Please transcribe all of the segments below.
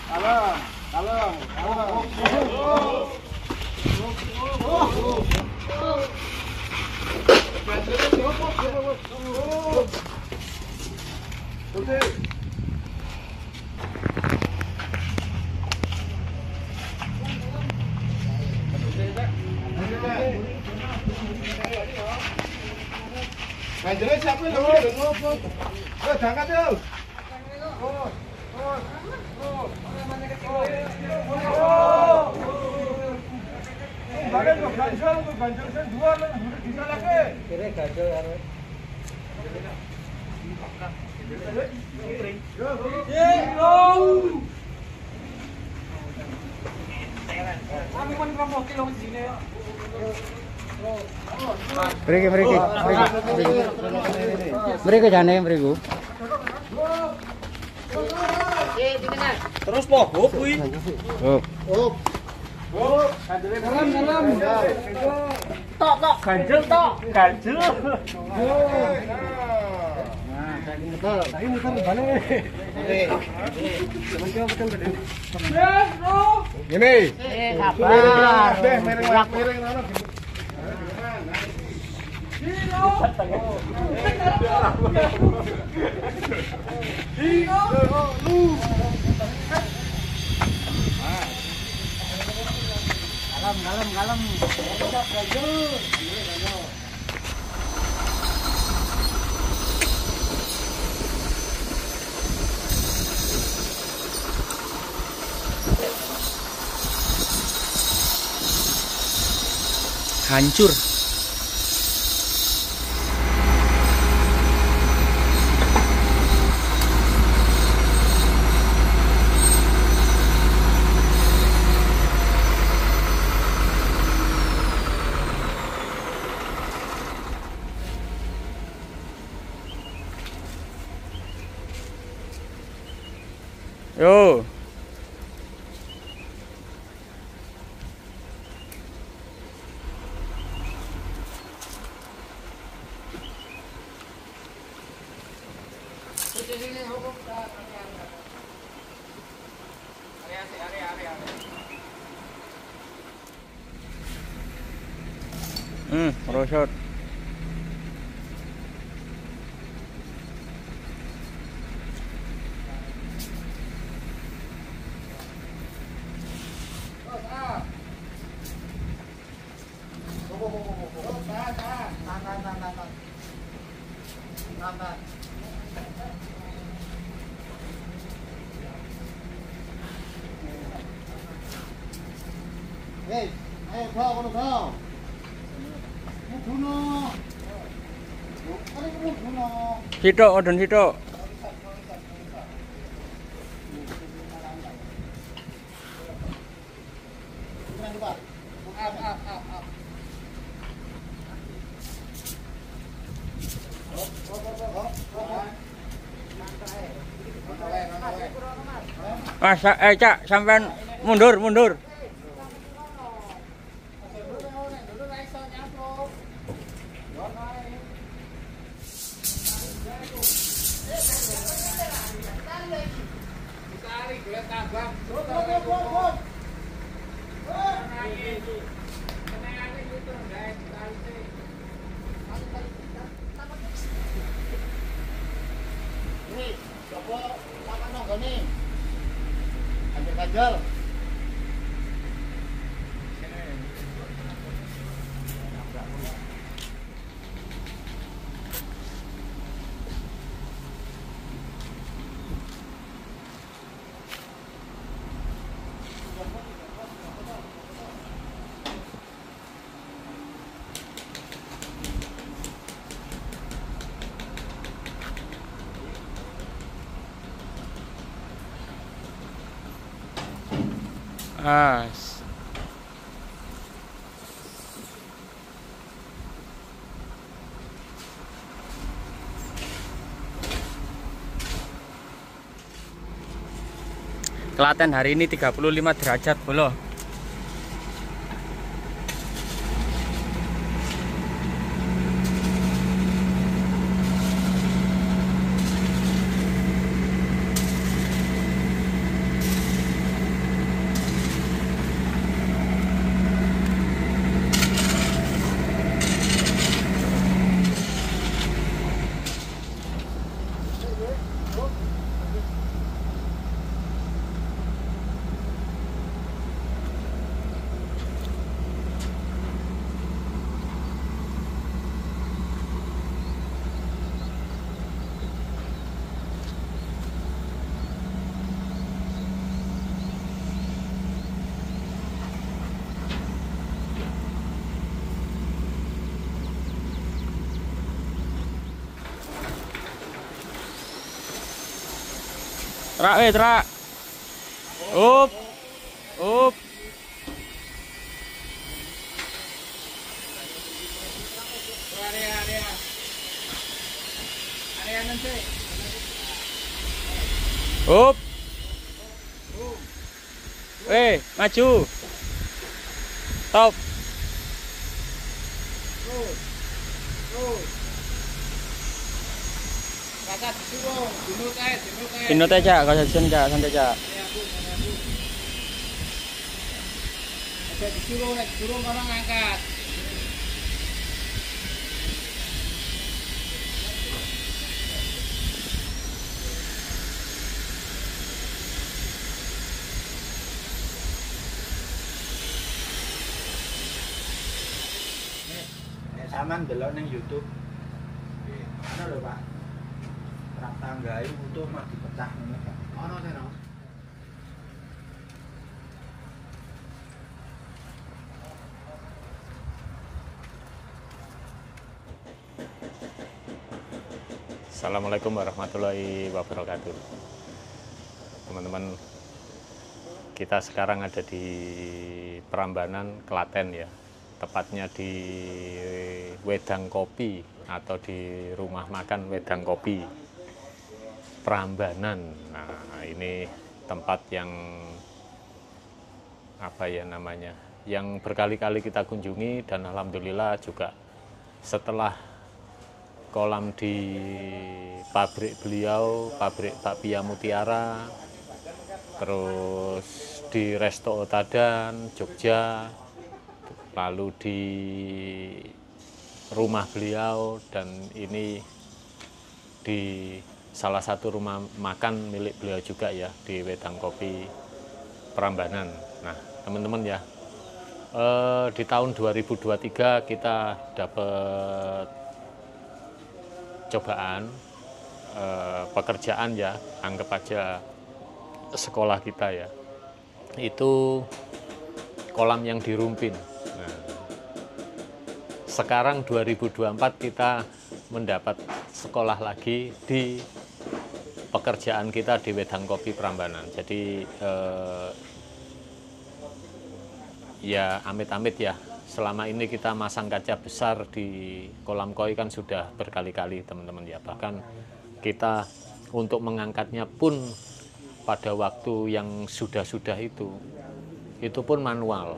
Kalem, kalem, kalem. Ganjilnya siapa yang ngomong? Jangan yuk. Ganjil saya dua lah, bisa lagi. Kira ganjil ya. Mereka jane mereka. Terus pogo kuwi. Oh. Dalam. Tok. Ganjil tok. Ganjil. Saya muter balik. Ini. Sabar. Miring ngono. Kalem. Hancur. Yo. Rosot. Hei, ayo kau. Sitok, odon sitok. Mas, Cak, sampean mundur. Ganjil. Klaten hari ini 35 derajat bolo. Tra. Up. Up. Area nanti. Up. Maju. Stop. Kakak suruh, dinut aja. Pinut aja, kau jajan aja, santai aja. Ada disuruh orang ngangkat. Saman delok ning YouTube. Ono lho, Pak. Trap tangga itu utuh mah dipecah ngono kan. Ono teno. Assalamualaikum warahmatullahi wabarakatuh. Teman-teman, kita sekarang ada di Prambanan, Klaten ya. Tepatnya di Wedang Kopi atau di rumah makan Wedang Kopi Prambanan. Nah, ini tempat yang apa ya namanya, yang berkali-kali kita kunjungi, dan alhamdulillah juga setelah kolam di pabrik beliau, pabrik Bakpia Mutiara, terus di Resto Otadan, Jogja, lalu di rumah beliau, dan ini di salah satu rumah makan milik beliau juga ya, di Wedang Kopi Prambanan. Nah, teman-teman ya, di tahun 2023 kita dapat cobaan pekerjaan ya, anggap aja sekolah kita ya, itu kolam yang di Rumpin. Nah, sekarang 2024 kita mendapat sekolah lagi di pekerjaan kita di Wedang Kopi Prambanan. Jadi ya amit-amit ya, selama ini kita masang kaca besar di kolam koi kan sudah berkali-kali teman-teman ya. Bahkan kita untuk mengangkatnya pun pada waktu yang sudah-sudah itu pun manual,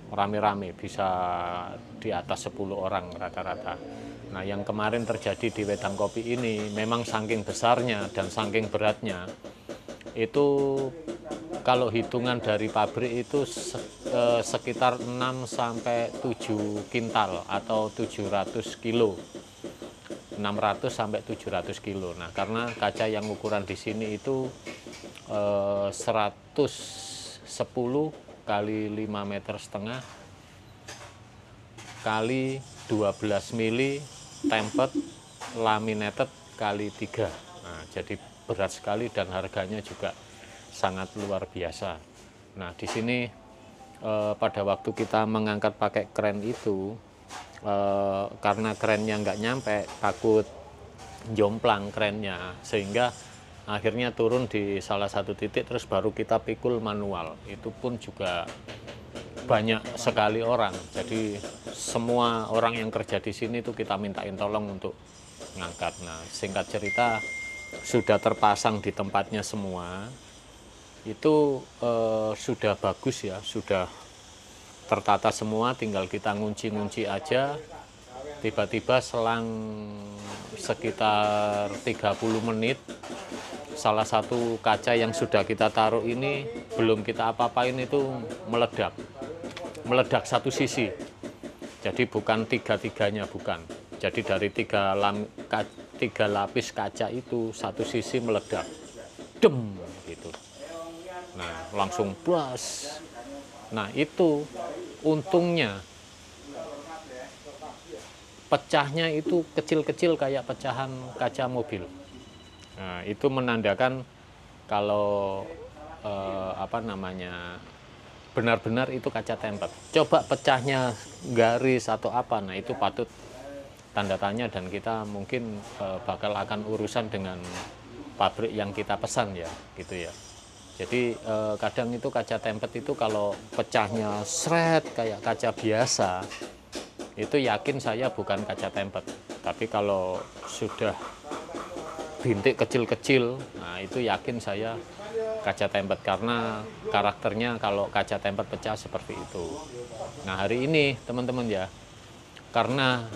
rame-rame, bisa di atas 10 orang rata-rata. Nah, yang kemarin terjadi di Wedang Kopi ini memang saking besarnya dan saking beratnya, itu kalau hitungan dari pabrik itu sekitar 6 sampai 7 kintal atau 700 kilo. 600 sampai 700 kilo. Nah, karena kaca yang ukuran di sini itu 110 kali 5,5 meter kali 12 mili tempered laminated kali 3. Nah, jadi berat sekali dan harganya juga sangat luar biasa. Nah, di sini pada waktu kita mengangkat pakai kren itu, karena kerennya nggak nyampe, takut jomplang kerennya, sehingga akhirnya turun di salah satu titik, terus baru kita pikul manual. Itu pun juga banyak sekali orang, jadi semua orang yang kerja di sini itu kita mintain tolong untuk ngangkat. Nah, singkat cerita, sudah terpasang di tempatnya semua, itu sudah bagus ya, sudah tertata semua, tinggal kita ngunci-ngunci aja. Tiba-tiba selang sekitar 30 menit, salah satu kaca yang sudah kita taruh ini belum kita apa-apain itu meledak satu sisi. Jadi bukan tiga-tiganya, bukan. Jadi dari tiga lapis kaca itu satu sisi meledak, dem gitu. Nah, langsung blas. Nah, itu untungnya pecahnya itu kecil-kecil kayak pecahan kaca mobil. Nah, itu menandakan kalau benar-benar itu kaca tempered. Coba pecahnya garis atau apa, nah itu patut tanda tanya, dan kita mungkin bakal akan urusan dengan pabrik yang kita pesan ya, gitu ya. Jadi kadang itu kaca tempet itu kalau pecahnya sret kayak kaca biasa, itu yakin saya bukan kaca tempet. Tapi kalau sudah bintik kecil-kecil, nah itu yakin saya kaca tempet, karena karakternya kalau kaca tempet pecah seperti itu. Nah hari ini teman-teman ya, karena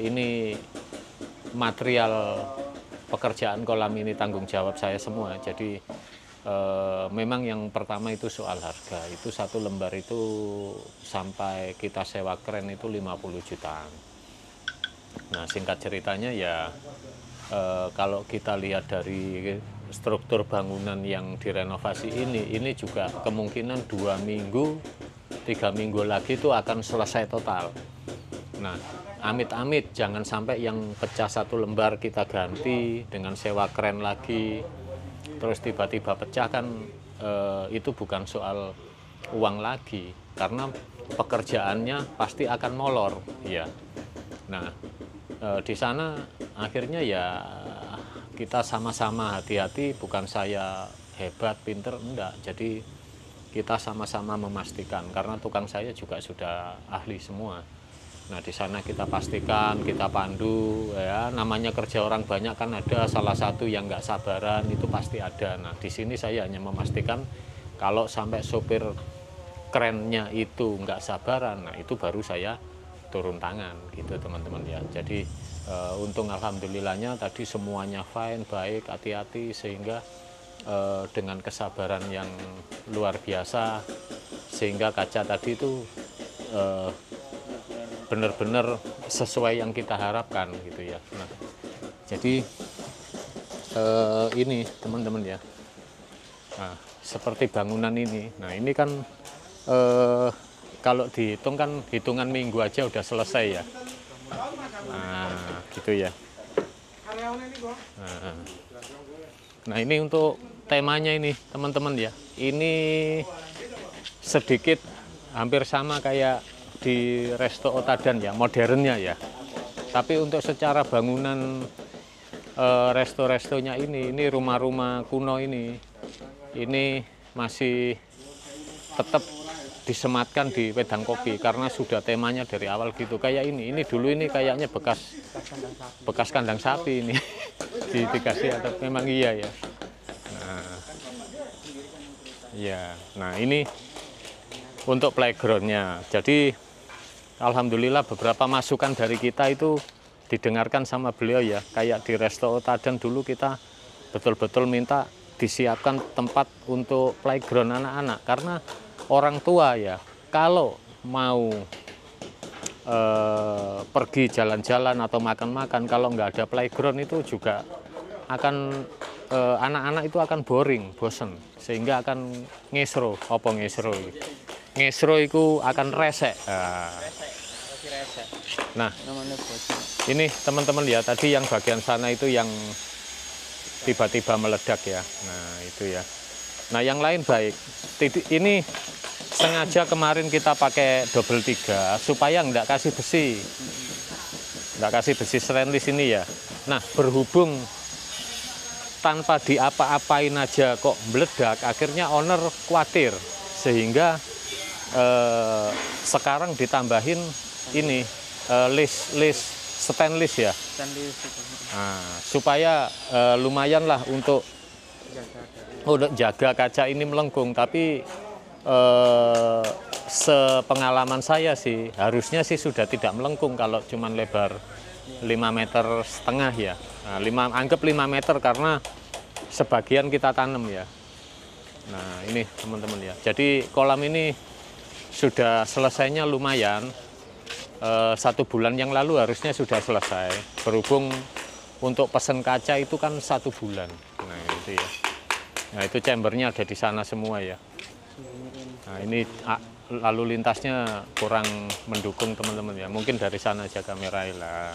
ini material pekerjaan kolam ini tanggung jawab saya semua, jadi memang yang pertama itu soal harga. Itu satu lembar itu sampai kita sewa kren itu 50 jutaan. Nah singkat ceritanya ya, kalau kita lihat dari struktur bangunan yang direnovasi ini juga kemungkinan 2 minggu 3 minggu lagi itu akan selesai total. Nah amit-amit jangan sampai yang pecah satu lembar kita ganti dengan sewa kren lagi, terus tiba-tiba pecah kan, itu bukan soal uang lagi, karena pekerjaannya pasti akan molor ya. Nah di sana akhirnya ya kita sama-sama hati-hati, bukan saya hebat pinter, enggak. Jadi kita sama-sama memastikan, karena tukang saya juga sudah ahli semua. Nah di sana kita pastikan, kita pandu ya, namanya kerja orang banyak kan ada salah satu yang nggak sabaran, itu pasti ada. Nah di sini saya hanya memastikan kalau sampai sopir kerennya itu nggak sabaran, nah itu baru saya turun tangan gitu teman-teman ya. Jadi untung alhamdulillahnya tadi semuanya fine, baik, hati-hati, sehingga dengan kesabaran yang luar biasa sehingga kaca tadi itu benar-benar sesuai yang kita harapkan gitu ya. Nah, jadi ini teman-teman ya. Nah, seperti bangunan ini. Nah, ini kan kalau dihitung kan hitungan minggu aja udah selesai ya. Nah, gitu ya. Nah, ini untuk temanya ini teman-teman ya. Ini sedikit hampir sama kayak di Resto Otadan ya, modernnya ya. Tapi untuk secara bangunan resto-restonya ini rumah-rumah kuno ini masih tetap disematkan di wedang kopi, karena sudah temanya dari awal gitu. Kayak ini dulu ini kayaknya bekas kandang sapi ini dikasih, atau memang iya ya. Nah, ya, nah ini untuk playgroundnya. Jadi alhamdulillah beberapa masukan dari kita itu didengarkan sama beliau ya. Kayak di Resto Otadan dulu kita betul-betul minta disiapkan tempat untuk playground anak-anak, karena orang tua ya kalau mau pergi jalan-jalan atau makan-makan, kalau nggak ada playground itu juga akan anak-anak itu akan boring, bosen, sehingga akan ngesro itu akan resek. Nah ini teman-teman ya, tadi yang bagian sana itu yang tiba-tiba meledak ya. Nah itu ya. Nah yang lain baik. Ini sengaja kemarin kita pakai double 3 supaya nggak kasih besi stainless ini ya. Nah berhubung tanpa diapa-apain aja kok meledak, akhirnya owner khawatir, sehingga sekarang ditambahin ini list stainless ya. Nah, supaya lumayan lah untuk jaga kaca ini melengkung. Tapi sepengalaman saya sih harusnya sih sudah tidak melengkung kalau cuman lebar 5,5 meter ya. Nah, anggap 5 meter karena sebagian kita tanam ya. Nah ini teman-teman ya, jadi kolam ini sudah selesainya lumayan, 1 bulan yang lalu harusnya sudah selesai. Berhubung untuk pesen kaca itu kan 1 bulan. Nah itu ya. Nah itu chambernya ada di sana semua ya. Nah ini lalu lintasnya kurang mendukung teman-teman ya. Mungkin dari sana aja kamera lah.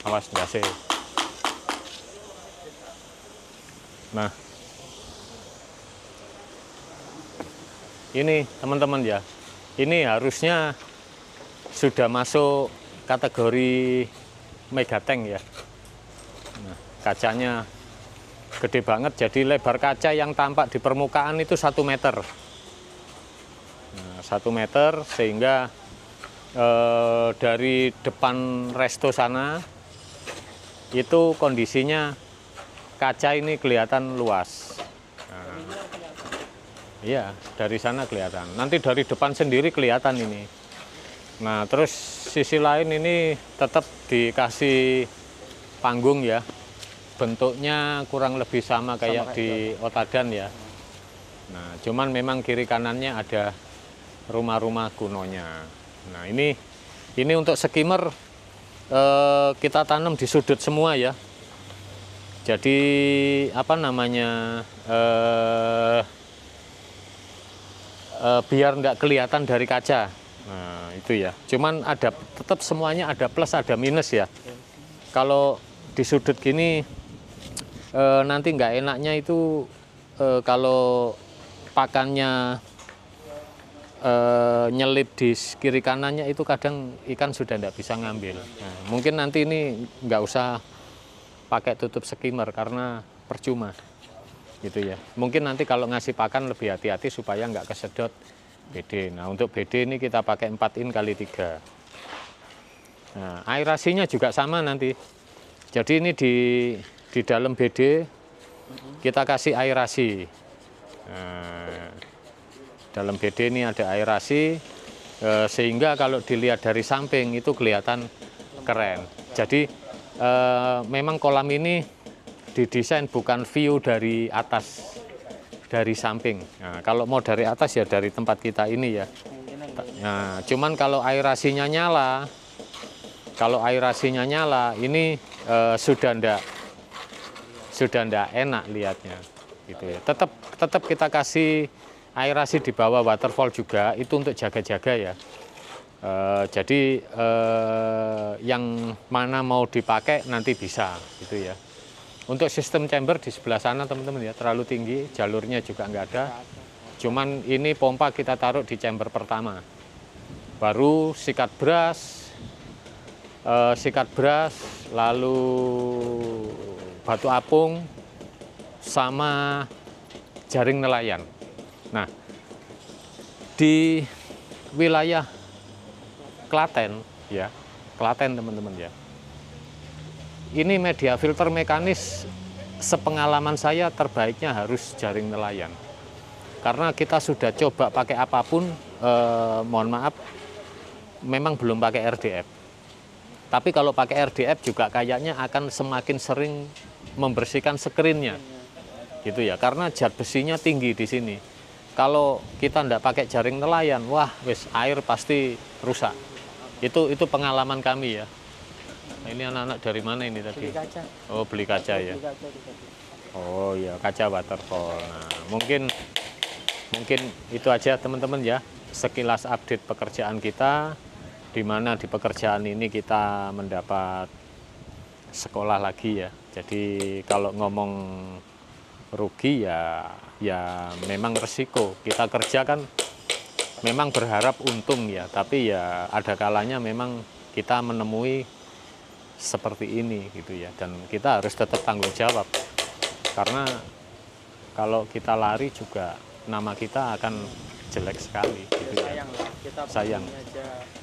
Awas ndase. Nah ini teman-teman ya. Ini harusnya sudah masuk kategori megatank ya. Nah, kacanya gede banget. Jadi lebar kaca yang tampak di permukaan itu 1 meter. Nah, 1 meter, sehingga dari depan resto sana itu kondisinya kaca ini kelihatan luas. Nah, iya, dari sana kelihatan. Nanti dari depan sendiri kelihatan ini. Nah, terus sisi lain ini tetap dikasih panggung ya. Bentuknya kurang lebih sama kayak di Otadan ya. Nah, cuman memang kiri kanannya ada rumah-rumah kunonya. Nah, ini untuk skimmer kita tanam di sudut semua ya. Jadi apa namanya, biar nggak kelihatan dari kaca. Nah, itu ya. Cuman tetap semuanya ada plus ada minus ya. Kalau di sudut gini nanti nggak enaknya itu kalau pakannya nyelip di kiri kanannya itu kadang ikan sudah tidak bisa ngambil. Nah, mungkin nanti ini nggak usah pakai tutup skimmer karena percuma gitu ya. Mungkin nanti kalau ngasih pakan lebih hati-hati supaya nggak kesedot BD. Nah, untuk BD ini kita pakai 4 in kali 3. Nah, aerasinya juga sama nanti. Jadi ini di dalam BD kita kasih aerasi. Nah, dalam BD ini ada aerasi sehingga kalau dilihat dari samping itu kelihatan keren. Jadi memang kolam ini didesain bukan view dari atas, dari samping. Nah, kalau mau dari atas ya dari tempat kita ini ya. Nah, cuman kalau aerasinya nyala, ini sudah ndak enak lihatnya gitu ya. Tetap kita kasih aerasi di bawah waterfall juga, itu untuk jaga-jaga ya. Jadi yang mana mau dipakai nanti bisa gitu ya. Untuk sistem chamber di sebelah sana teman-teman ya, terlalu tinggi, jalurnya juga nggak ada. Cuman ini pompa kita taruh di chamber pertama. Baru sikat brush, lalu batu apung sama jaring nelayan. Nah, di wilayah Klaten ya, Klaten teman-teman ya. Ini media filter mekanis sepengalaman saya terbaiknya harus jaring nelayan. Karena kita sudah coba pakai apapun, mohon maaf, memang belum pakai RDF. Tapi kalau pakai RDF juga kayaknya akan semakin sering membersihkan skrinnya. Gitu ya, karena zat besinya tinggi di sini. Kalau kita tidak pakai jaring nelayan, wah, wis air pasti rusak. Itu pengalaman kami ya. Nah, ini anak-anak dari mana ini tadi? Beli kaca. Oh, beli kaca ya. Beli kaca di tadi. Oh ya, kaca waterfall. Nah, mungkin itu aja teman-teman ya. Sekilas update pekerjaan kita, di mana di pekerjaan ini kita mendapat sekolah lagi ya. Jadi kalau ngomong rugi ya memang resiko. Kita kerja kan memang berharap untung ya, tapi ya ada kalanya memang kita menemui seperti ini gitu ya, dan kita harus tetap tanggung jawab. Karena kalau kita lari juga nama kita akan jelek sekali gitu ya. Sayang.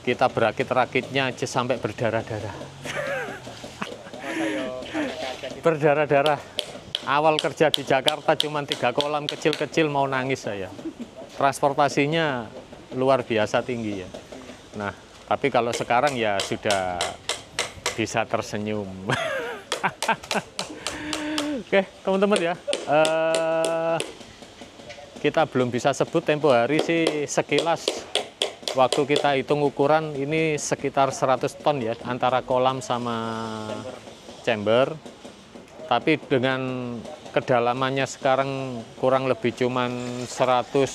Kita berakit-rakitnya aja sampai berdarah-darah. Berdarah-darah. Awal kerja di Jakarta cuma 3 kolam kecil-kecil mau nangis saya. Transportasinya luar biasa tinggi ya. Nah, tapi kalau sekarang ya sudah bisa tersenyum. Oke, teman-teman ya. Kita belum bisa sebut tempo hari sih, sekilas waktu kita hitung ukuran ini sekitar 100 ton ya, antara kolam sama chamber. Tapi dengan kedalamannya sekarang kurang lebih cuman 100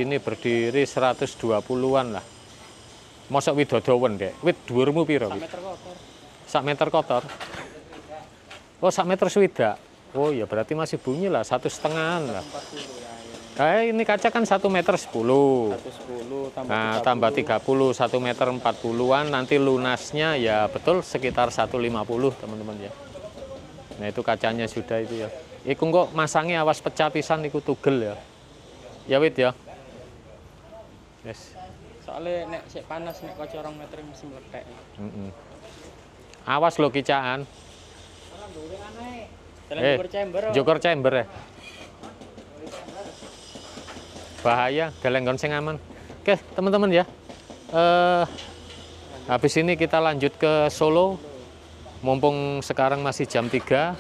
ini berdiri 120-an lah. Mosok widodowen dek. Wit dhuwurmu piro? Sak meter kotor. Sak meter kotor. Oh, sak meter swidak. Oh ya berarti masih bunyi lah, 1,5 lah. 40 ya. Ini kaca kan 1 meter 10. 110 Nah, tambah 30, 1 meter 40-an, nanti lunasnya ya betul sekitar 150 teman-teman ya. Nah itu kacanya sudah itu ya. Iku kok masangnya awas pecah pisan iku tugel ya. Ya wit ya. Yes. Soalnya nek sik panas nek kaca 2 meter mesti meletek. Awas lo kicaan. Jalan ukur chamber. Joker chamber ya. Bahaya, galenggon sing aman. Oke, teman-teman ya. Habis ini kita lanjut ke Solo. Mumpung sekarang masih jam 3,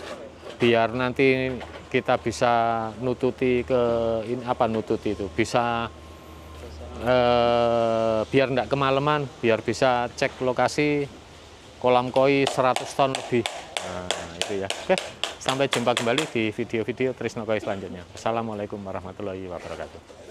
biar nanti kita bisa nututi ke ini apa nututi itu bisa biar enggak kemalaman, biar bisa cek lokasi kolam koi 100 ton lebih. Nah, itu ya. Oke, sampai jumpa kembali di video-video Trisno Koi selanjutnya. Assalamualaikum warahmatullahi wabarakatuh.